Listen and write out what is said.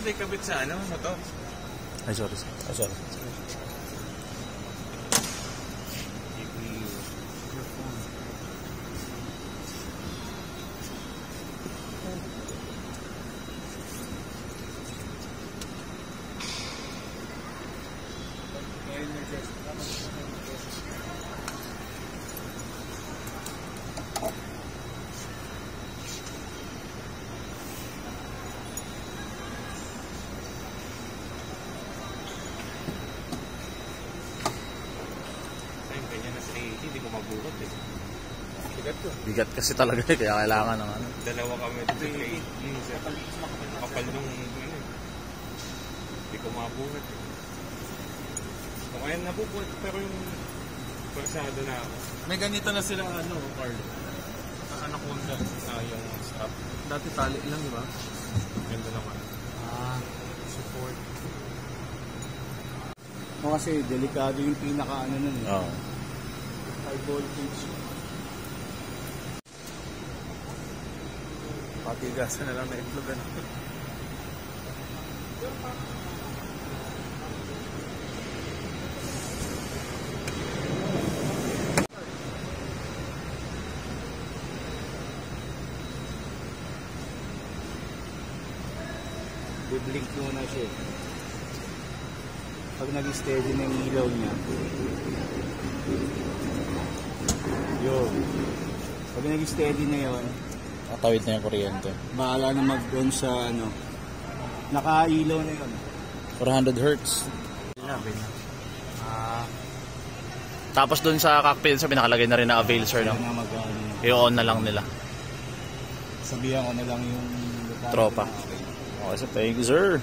may kabit sa ano, motor. Ay, sorry. Hindi ko mabuhat eh. Bigat kasi talaga eh, kaya kailangan ng ano. Dalawa kami dito sa kapal nung ano. Hindi ko mabuhat eh. So ngayon nabubuhat pero yung persado na ako. May ganito na sila ano, Carl. Anaconda yung strap. Dati tali lang, di ba? Ganda naman. Support. Kasi delikado yung pinaka ano nun eh. Oo. High voltage. Patigasan na lang na itlog ano. Biblink muna siya. Pag nag-steady na yung ilaw niya. Yun. Pag nag-steady na yun, Nakatawid na yung kuryente. bahala na mag-on sa ano. Nakailaw na yun. 400 Hz. Labi na. Tapos dun sa cockpit, sa pinakalagay na rin na avail, sir, no? Na I-on na lang nila. sabihan ko na lang yung Tropa. Okay, so thank you, sir.